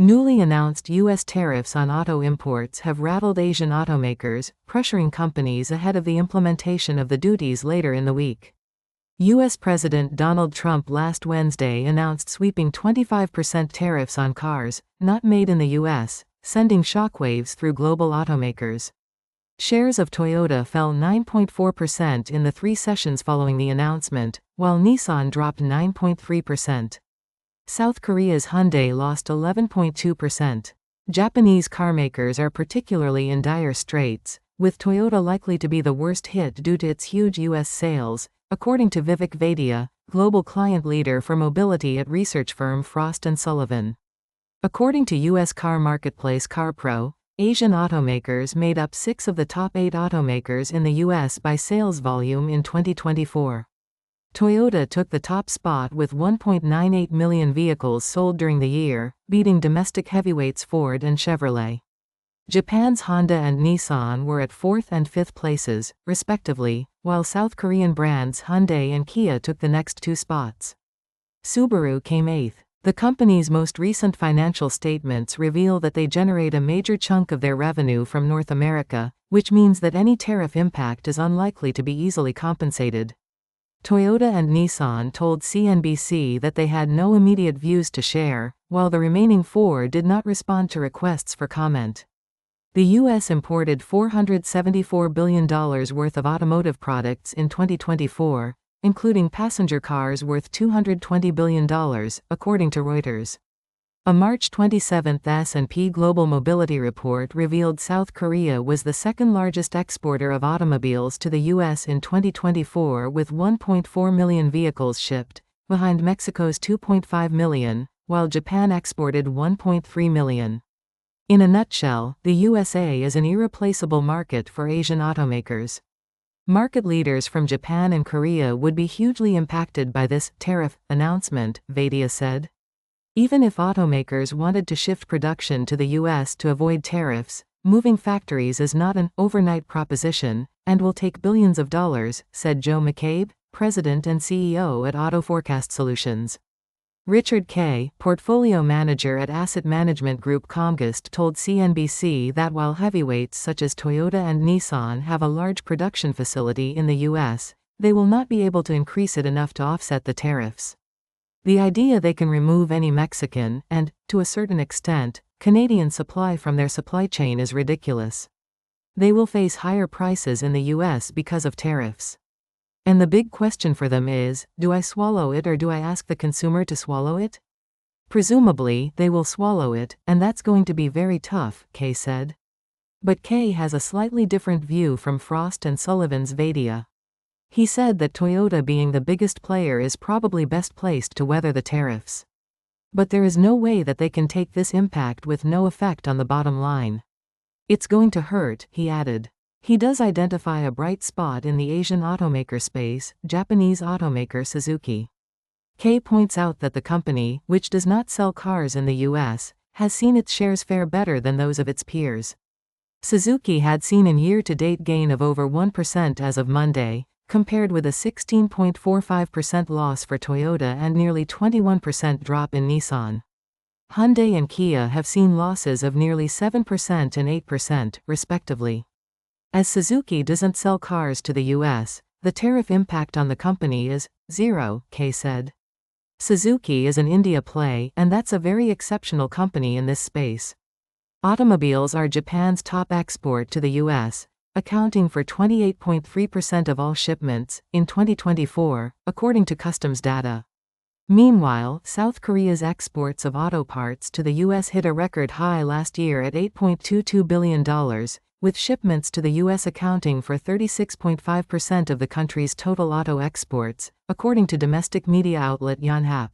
Newly announced U.S. tariffs on auto imports have rattled Asian automakers, pressuring companies ahead of the implementation of the duties later in the week. U.S. President Donald Trump last Wednesday announced sweeping 25% tariffs on cars not made in the U.S., sending shockwaves through global automakers. Shares of Toyota fell 9.4% in the 3 sessions following the announcement, while Nissan dropped 9.3%. South Korea's Hyundai lost 11.2%. Japanese carmakers are particularly in dire straits, with Toyota likely to be the worst hit due to its huge U.S. sales, according to Vivek Vaidya, global client leader for mobility at research firm Frost & Sullivan. According to U.S. car marketplace CarPro, Asian automakers made up 6 of the top 8 automakers in the U.S. by sales volume in 2024. Toyota took the top spot with 1.98 million vehicles sold during the year, beating domestic heavyweights Ford and Chevrolet. Japan's Honda and Nissan were at 4th and 5th places, respectively, while South Korean brands Hyundai and Kia took the next 2 spots. Subaru came 8th. The company's most recent financial statements reveal that they generate a major chunk of their revenue from North America, which means that any tariff impact is unlikely to be easily compensated. Toyota and Nissan told CNBC that they had no immediate views to share, while the remaining 4 did not respond to requests for comment. The U.S. imported $474 billion worth of automotive products in 2024, including passenger cars worth $220 billion, according to Reuters. A March 27 S&P Global Mobility report revealed South Korea was the second-largest exporter of automobiles to the U.S. in 2024 with 1.4 million vehicles shipped, behind Mexico's 2.5 million, while Japan exported 1.3 million. In a nutshell, the USA is an irreplaceable market for Asian automakers. Market leaders from Japan and Korea would be hugely impacted by this tariff announcement, Vaidya said. Even if automakers wanted to shift production to the U.S. to avoid tariffs, moving factories is not an overnight proposition, and will take billions of dollars, said Joe McCabe, president and CEO at Auto Forecast Solutions. Richard Kay, portfolio manager at asset management group Comgest, told CNBC that while heavyweights such as Toyota and Nissan have a large production facility in the U.S., they will not be able to increase it enough to offset the tariffs. The idea they can remove any Mexican, and, to a certain extent, Canadian supply from their supply chain is ridiculous. They will face higher prices in the U.S. because of tariffs. And the big question for them is, do I swallow it or do I ask the consumer to swallow it? Presumably, they will swallow it, and that's going to be very tough, Kay said. But Kay has a slightly different view from Frost & Sullivan's Vaidya. He said that Toyota, being the biggest player, is probably best placed to weather the tariffs. But there is no way that they can take this impact with no effect on the bottom line. It's going to hurt, he added. He does identify a bright spot in the Asian automaker space, Japanese automaker Suzuki. Kay points out that the company, which does not sell cars in the U.S., has seen its shares fare better than those of its peers. Suzuki had seen a year-to-date gain of over 1% as of Monday, compared with a 16.45% loss for Toyota and nearly 21% drop in Nissan. Hyundai and Kia have seen losses of nearly 7% and 8%, respectively. As Suzuki doesn't sell cars to the U.S., the tariff impact on the company is 0, Kay said. Suzuki is an India play, and that's a very exceptional company in this space. Automobiles are Japan's top export to the U.S., accounting for 28.3% of all shipments in 2024, according to customs data. Meanwhile, South Korea's exports of auto parts to the U.S. hit a record high last year at $8.22 billion, with shipments to the U.S. accounting for 36.5% of the country's total auto exports, according to domestic media outlet Yonhap.